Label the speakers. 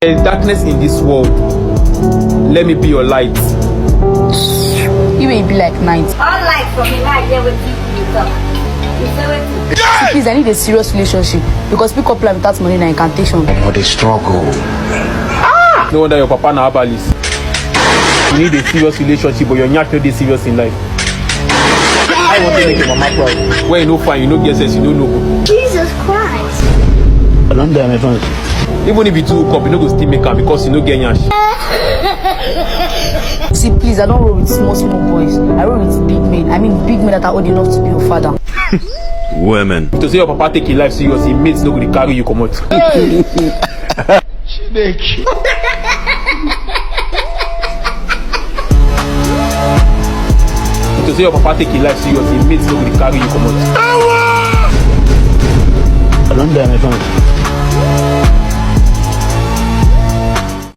Speaker 1: There is darkness in this world. Let me be your light.
Speaker 2: You will be like night.
Speaker 3: All light from the night there will keep you talk.
Speaker 2: So please, I need a serious relationship because pick up line without money na incantation.
Speaker 4: For the struggle.
Speaker 1: No wonder your papa na herbalist. You need a serious relationship, but your nyash no dey serious in life. I want to make your mama proud. When you no fine, you no get sense, you no know.
Speaker 3: Jesus Christ.
Speaker 4: I don't dare my friends.
Speaker 1: Even if you do hook up, you no go still make am because you no get nyash.
Speaker 2: See, please, I don't roll with small boys. I roll with big men. I mean, big men that are old enough to be your father.
Speaker 4: Women.
Speaker 1: To say your papa take your life serious, his mates no go carry you come out. To say your papa take your life serious, his mates no go carry you come out.
Speaker 4: I don't dare my friends.